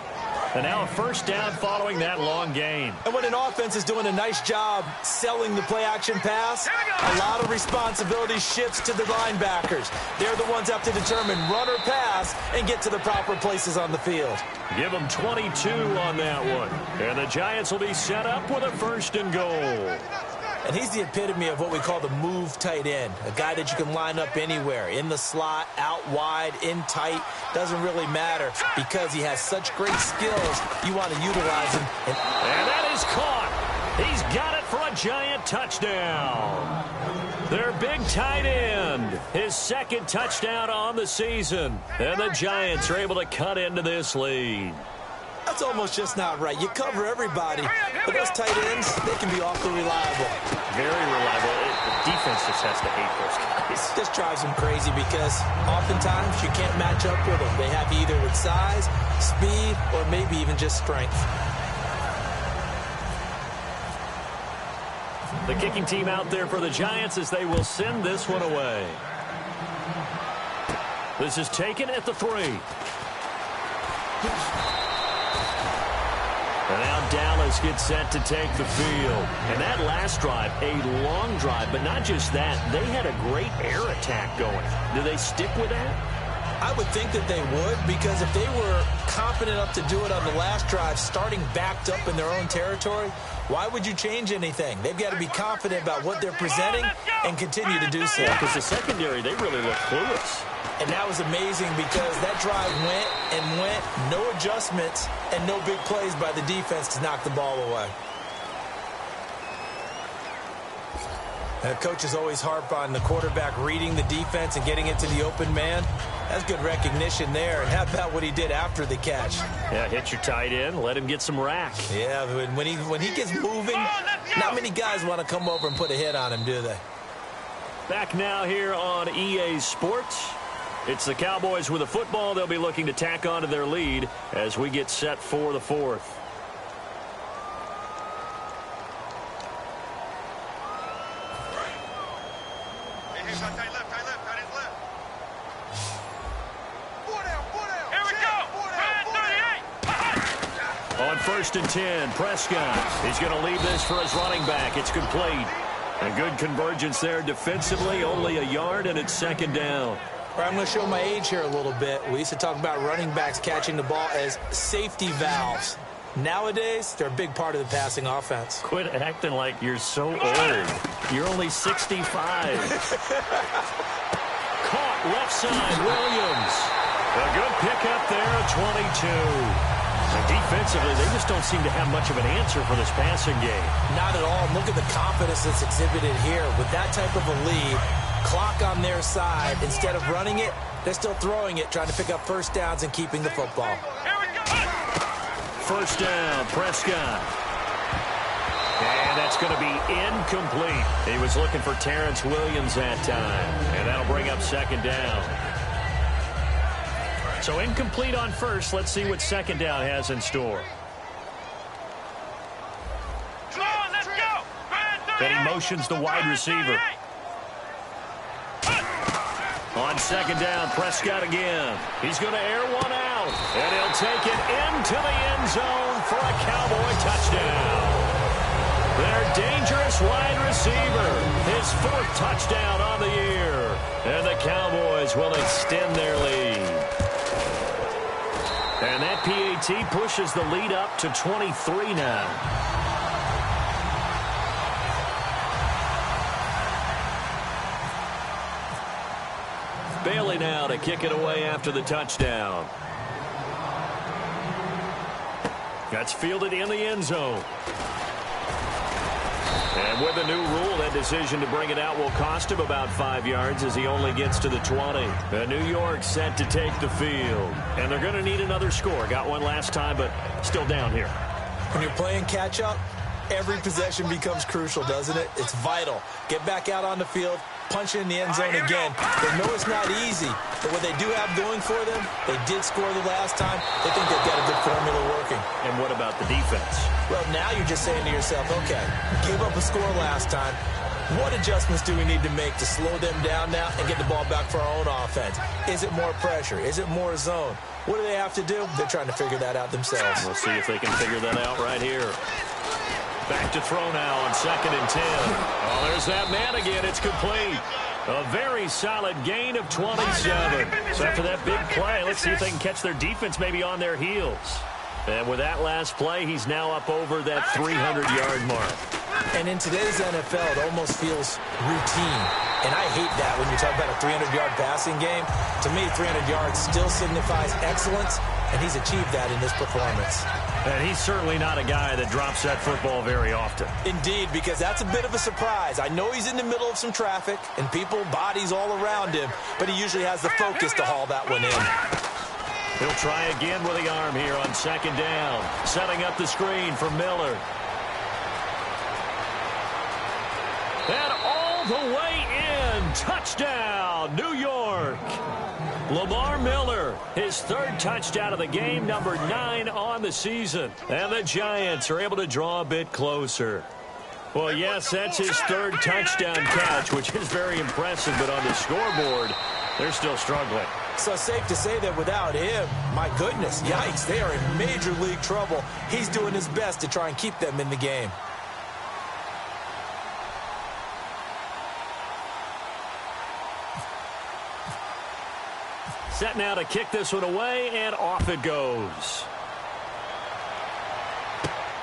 And now a first down following that long gain. And when an offense is doing a nice job selling the play-action pass, a lot of responsibility shifts to the linebackers. They're the ones that have to determine run or pass and get to the proper places on the field. Give them 22 on that one. And the Giants will be set up with a first and goal. And he's the epitome of what we call the move tight end, a guy that you can line up anywhere, in the slot, out wide, in tight, doesn't really matter because he has such great skills. You want to utilize him. And that is caught. He's got it for a Giant touchdown. Their big tight end, his second touchdown on the season. And the Giants are able to cut into this lead. That's almost just not right. You cover everybody, but those tight ends, they can be awfully reliable. Very reliable. The defense just has to hate those guys. This drives them crazy because oftentimes you can't match up with them. They have either with size, speed, or maybe even just strength. The kicking team out there for the Giants as they will send this one away. This is taken at the 3. And now Dallas gets set to take the field. And that last drive, a long drive, but not just that. They had a great air attack going. Do they stick with that? I would think that they would, because if they were confident enough to do it on the last drive, starting backed up in their own territory, why would you change anything? They've got to be confident about what they're presenting and continue to do so. Yeah, because the secondary, they really look clueless. And that was amazing because that drive went and went, no adjustments, and no big plays by the defense to knock the ball away. And coaches always harp on the quarterback reading the defense and getting it to the open man. That's good recognition there. And how about what he did after the catch? Yeah, hit your tight end, let him get some rack. Yeah, when he gets moving, not many guys want to come over and put a hit on him, do they? Back now here on EA Sports. It's the Cowboys with the football. They'll be looking to tack on to their lead as we get set for the 4th. On 1st and 10, Prescott. He's going to leave this for his running back. It's complete. A good convergence there defensively, only a yard, and it's 2nd down. I'm going to show my age here a little bit. We used to talk about running backs catching the ball as safety valves. Nowadays, they're a big part of the passing offense. Quit acting like you're so old. You're only 65. Caught left side, Williams. A good pickup there at 22. And defensively, they just don't seem to have much of an answer for this passing game. Not at all. Look at the confidence that's exhibited here. With that type of a lead, clock on their side, instead of running it, they're still throwing it, trying to pick up first downs and keeping the football. First down, Prescott. And that's going to be incomplete. He was looking for Terrence Williams that time. And that'll bring up 2nd down. So incomplete on first. Let's see what 2nd down has in store. And he motions the wide receiver. On second down, Prescott again. He's going to air one out. And he'll take it into the end zone for a Cowboy touchdown. Their dangerous wide receiver. His 4th touchdown on the year. And the Cowboys will extend their lead. And that PAT pushes the lead up to 23 now. Bailey now to kick it away after the touchdown. That's fielded in the end zone. And with a new rule, that decision to bring it out will cost him about 5 yards as he only gets to the 20. New York set to take the field. And they're going to need another score. Got one last time, but still down here. When you're playing catch-up, every possession becomes crucial, doesn't it? It's vital. Get back out on the field, punch in the end zone again. They know it's not easy, but what they do have going for them, they did score the last time. They think they've got a good formula working. And what about the defense? Well, now you're just saying to yourself, okay, gave up a score last time. What adjustments do we need to make to slow them down now and get the ball back for our own offense? Is it more pressure? Is it more zone? What do they have to do? They're trying to figure that out themselves. We'll see if they can figure that out right here. Back to throw now on 2nd and 10. Oh, there's that man again. It's complete. A very solid gain of 27. So after that big play, let's see if they can catch their defense maybe on their heels. And with that last play, he's now up over that 300-yard mark. And in today's NFL, it almost feels routine. And I hate that when you talk about a 300-yard passing game. To me, 300 yards still signifies excellence, and he's achieved that in this performance. And he's certainly not a guy that drops that football very often. Indeed, because that's a bit of a surprise. I know he's in the middle of some traffic and people, bodies all around him, but he usually has the focus to haul that one in. He'll try again with the arm here on 2nd down. Setting up the screen for Miller. And all the way in. Touchdown, New York. Lamar Miller, his 3rd touchdown of the game, number 9 on the season. And the Giants are able to draw a bit closer. Well, yes, that's his 3rd touchdown catch, which is very impressive, but on the scoreboard, they're still struggling. So safe to say that without him, my goodness, yikes, they are in major league trouble. He's doing his best to try and keep them in the game. Set now to kick this one away, and off it goes.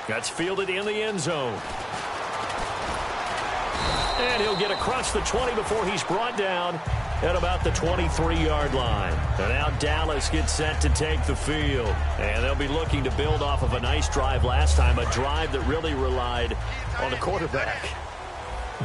That's fielded in the end zone. And he'll get across the 20 before he's brought down at about the 23-yard line. And now Dallas gets set to take the field. And they'll be looking to build off of a nice drive last time, a drive that really relied on the quarterback.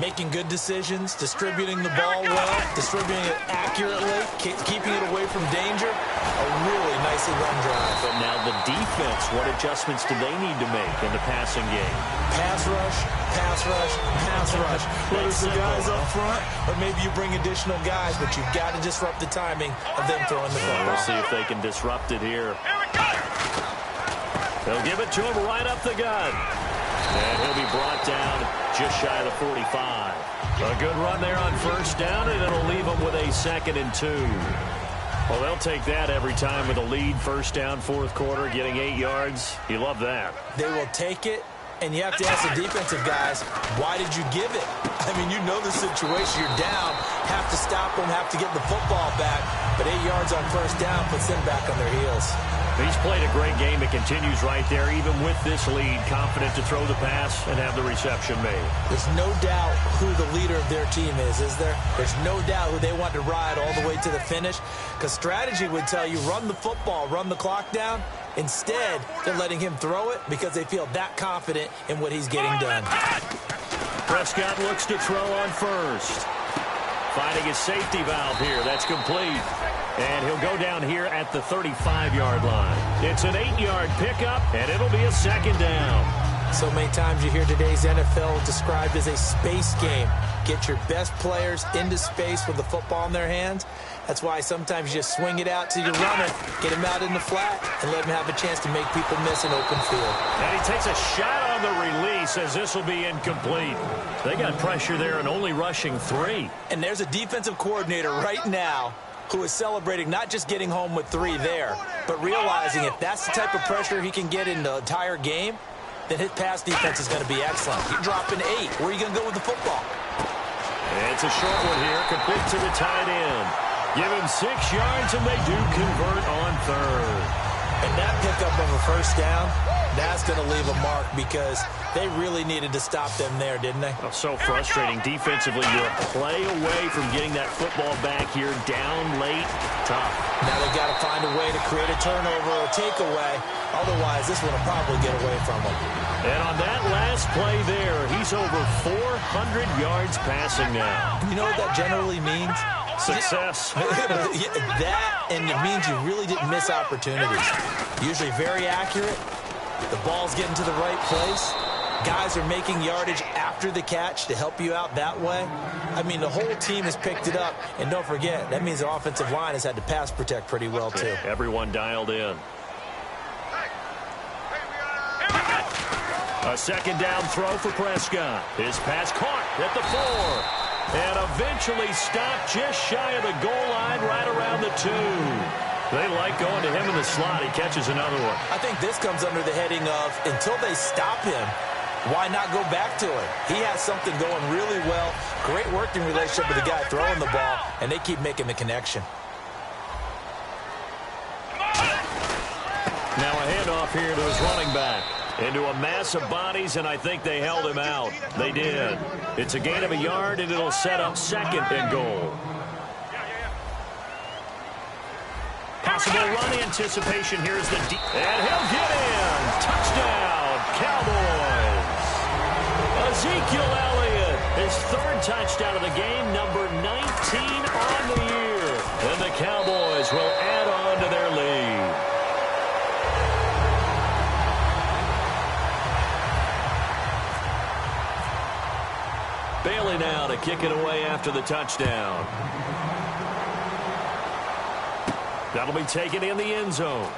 Making good decisions, distributing the ball well, distributing it accurately, keeping it away from danger. A really nicely run drive. But now the defense, what adjustments do they need to make in the passing game? Pass rush, pass rush, pass rush. Whether it's the guys up front or maybe you bring additional guys, but you've got to disrupt the timing of them throwing the football. We'll see if they can disrupt it here. They'll give it to him right up the gut. And he'll be brought down just shy of the 45. A good run there on 1st down, and it'll leave them with a 2nd and 2. Well, they'll take that every time with a lead. 1st down, 4th quarter, getting 8 yards. You love that. They will take it, and you have to ask the defensive guys, why did you give it? I mean, you know the situation. You're down, have to stop them, have to get the football back. But 8 yards on 1st down puts them back on their heels. He's played a great game. It continues right there, even with this lead. Confident to throw the pass and have the reception made. There's no doubt who the leader of their team is there? There's no doubt who they want to ride all the way to the finish. Because strategy would tell you, run the football, run the clock down. Instead, they're letting him throw it because they feel that confident in what he's getting done. Prescott looks to throw on 1st. Finding his safety valve here. That's complete. And he'll go down here at the 35-yard line. It's an 8-yard pickup, and it'll be a 2nd down. So many times you hear today's NFL described as a space game. get your best players into space with the football in their hands. That's why sometimes you just swing it out to your runner, get him out in the flat, and let him have a chance to make people miss an open field. And he takes a shot on the release as this will be incomplete. They got pressure there and only rushing 3. And there's a defensive coordinator right now who is celebrating not just getting home with 3 there, but realizing if that's the type of pressure he can get in the entire game, then his pass defense is going to be excellent. You're dropping 8. Where are you going to go with the football? It's a short one here, complete to the tight end. Give him 6 yards, and they do convert on 3rd. And that pickup of a first down, that's going to leave a mark because they really needed to stop them there, didn't they? Oh, so frustrating. Defensively, you're a play away from getting that football back here, down late, tough. Now they've got to find a way to create a turnover or takeaway. Otherwise, this one will probably get away from them. And on that last play there, he's over 400 yards passing now. You know what that generally means? Success. That, and it means you really didn't miss opportunities. Usually very accurate. The ball's getting to the right place. Guys are making yardage after the catch to help you out that way. I mean, the whole team has picked it up. And don't forget, that means the offensive line has had to pass protect pretty well, too. Everyone dialed in. A second down throw for Prescott. His pass caught at the 4. And eventually stopped just shy of the goal line right around the 2. They like going to him in the slot. He catches another one. I think this comes under the heading of until they stop him, why not go back to it? He has something going really well. Great working relationship with the guy throwing the ball, and they keep making the connection. Now a handoff here to his running back. Into a mass of bodies, and I think they held him out. They did. It's a gain of a yard, and it'll set up 2nd and goal. Possible run anticipation. Here's the deep. And he'll get in. Touchdown, Cowboys. Ezekiel Elliott, his 3rd touchdown of the game, number 19 on the year. And the Cowboys will add on to their lead. Bailey now to kick it away after the touchdown. That'll be taken in the end zone.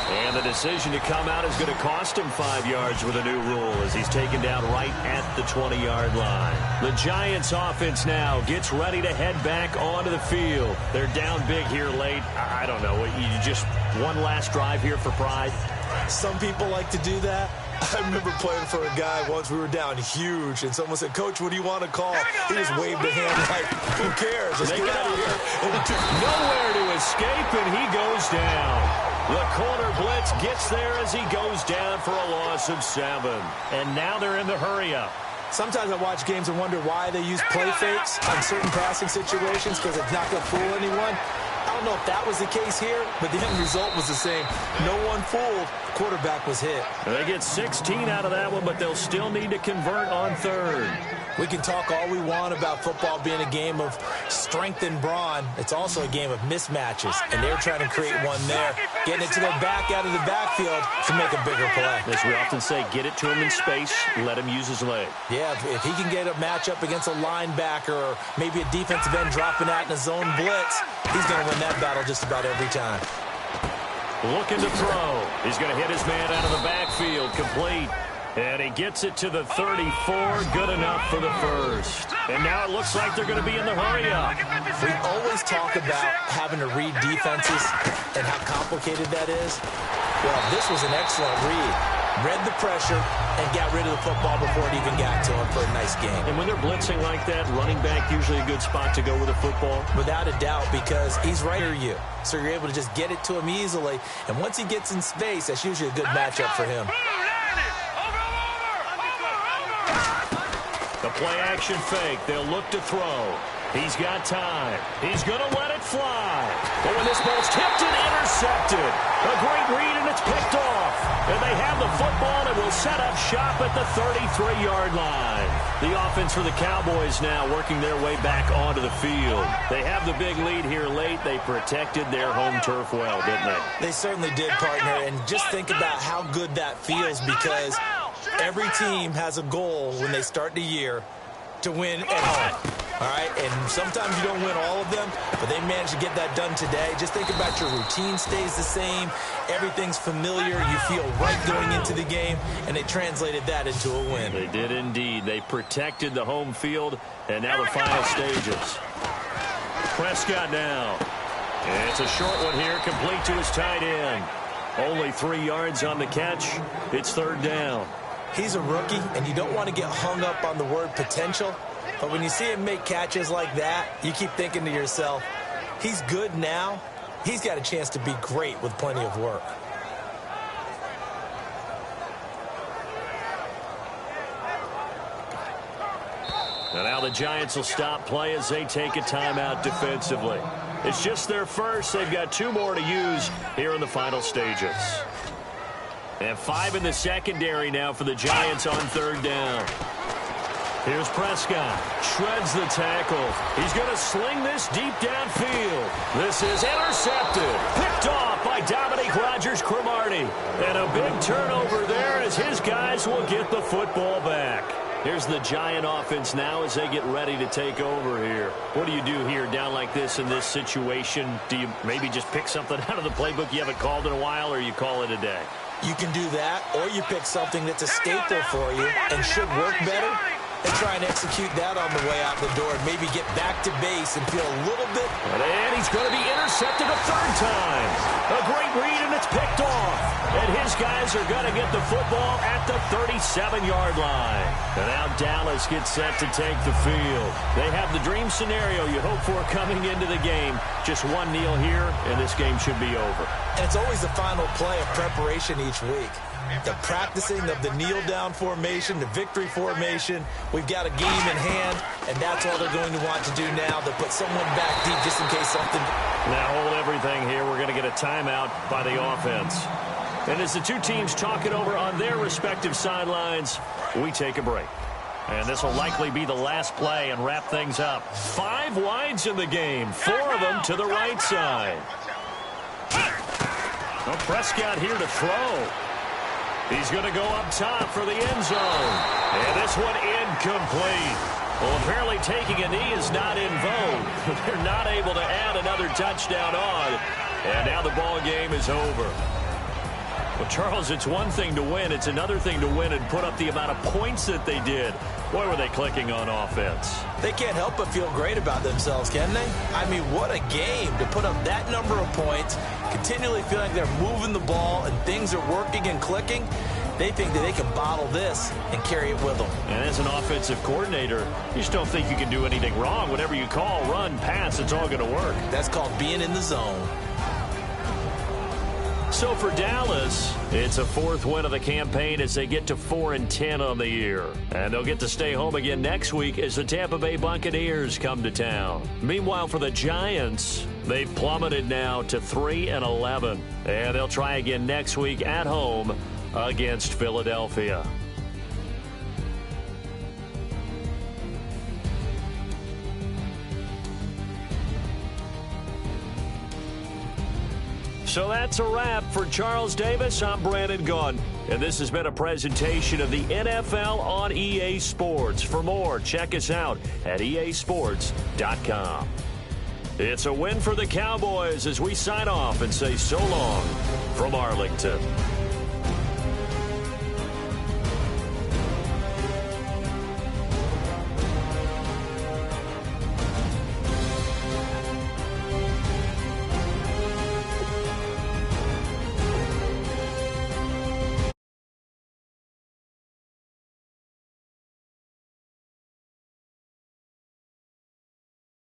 And the decision to come out is going to cost him 5 yards with a new rule as he's taken down right at the 20-yard line. The Giants offense now gets ready to head back onto the field. They're down big here late. I don't know. You just one last drive here for pride? Some people like to do that. I remember playing for a guy once. We were down huge, and someone said, "Coach, what do you want to call?" He just waved a hand like, "Who cares? Let's get out of here." Nowhere to escape, and he goes down. The corner blitz gets there as he goes down for a loss of 7. And now they're in the hurry-up. Sometimes I watch games and wonder why they use play fakes on certain passing situations because it's not going to fool anyone. I don't know if that was the case here, but the end result was the same. No one fooled. The quarterback was hit. They get 16 out of that one, but they'll still need to convert on 3rd. We can talk all we want about football being a game of strength and brawn. It's also a game of mismatches, and they're trying to create one there, getting it to the back out of the backfield to make a bigger play. As we often say, get it to him in space, let him use his leg. Yeah, if he can get a matchup against a linebacker or maybe a defensive end dropping out in a zone blitz, he's going to win that battle just about every time. Looking to throw. He's going to hit his man out of the backfield, complete. And he gets it to the 34, good enough for the 1st. And now it looks like they're going to be in the hurry-up. We always talk about having to read defenses and how complicated that is. Well, this was an excellent read. Read the pressure and got rid of the football before it even got to him for a nice game. And when they're blitzing like that, running back usually a good spot to go with the football? Without a doubt, because he's right near you. So you're able to just get it to him easily. And once he gets in space, that's usually a good matchup for him. The play-action fake. They'll look to throw. He's got time. He's going to let it fly. But when this ball's tipped and intercepted, a great read, and it's picked off. And they have the football and will set up shop at the 33-yard line. The offense for the Cowboys now working their way back onto the field. They have the big lead here late. They protected their home turf well, didn't they? They certainly did, partner. And just think about how good that feels because every team has a goal when they start the year, to win at home. All right, and sometimes you don't win all of them, but they managed to get that done today. Just think about your routine stays the same. Everything's familiar. You feel right going into the game, and they translated that into a win. They did indeed. They protected the home field, and now the final stages. Prescott now. And it's a short one here, complete to his tight end. Only 3 yards on the catch. It's third down. He's a rookie, and you don't want to get hung up on the word potential. But when you see him make catches like that, you keep thinking to yourself, he's good now. He's got a chance to be great with plenty of work. And now the Giants will stop play as they take a timeout defensively. It's just their first. They've got 2 more to use here in the final stages. And 5 in the secondary now for the Giants on third down. Here's Prescott. Shreds the tackle. He's going to sling this deep downfield. This is intercepted. Picked off by Dominique Rodgers-Cromartie. And a big turnover there as his guys will get the football back. Here's the Giant offense now as they get ready to take over here. What do you do here down like this in this situation? Do you maybe just pick something out of the playbook you haven't called in a while, or you call it a day? You can do that, or you pick something that's a staple for you and should work better, and try and execute that on the way out the door and maybe get back to base and feel a little bit. And he's going to be intercepted a third time. A great read, and it's picked off. And his guys are going to get the football at the 37-yard line. And now Dallas gets set to take the field. They have the dream scenario you hope for coming into the game. Just one kneel here, and this game should be over. And it's always the final play of preparation each week. The practicing of the kneel-down formation, the victory formation. We've got a game in hand, and that's all they're going to want to do now. They'll put someone back deep just in case something. Now hold everything here. We're going to get a timeout by the offense. And as the 2 teams talk it over on their respective sidelines, we take a break. And this will likely be the last play and wrap things up. 5 wides in the game, 4 of them to the right side. Well, Prescott here to throw. He's going to go up top for the end zone. And this one incomplete. Well, apparently taking a knee is not in vogue. They're not able to add another touchdown on. And now the ball game is over. Well, Charles, it's one thing to win. It's another thing to win and put up the amount of points that they did. Boy, were they clicking on offense. They can't help but feel great about themselves, can they? I mean, what a game to put up that number of points, continually feeling like they're moving the ball and things are working and clicking. They think that they can bottle this and carry it with them. And as an offensive coordinator, you just don't think you can do anything wrong. Whatever you call, run, pass, it's all going to work. That's called being in the zone. So for Dallas, it's a 4th win of the campaign as they get to 4-10 on the year. And they'll get to stay home again next week as the Tampa Bay Buccaneers come to town. Meanwhile, for the Giants, they've plummeted now to 3-11. And they'll try again next week at home against Philadelphia. So that's a wrap. For Charles Davis, I'm Brandon Gunn. And this has been a presentation of the NFL on EA Sports. For more, check us out at easports.com. It's a win for the Cowboys as we sign off and say so long from Arlington.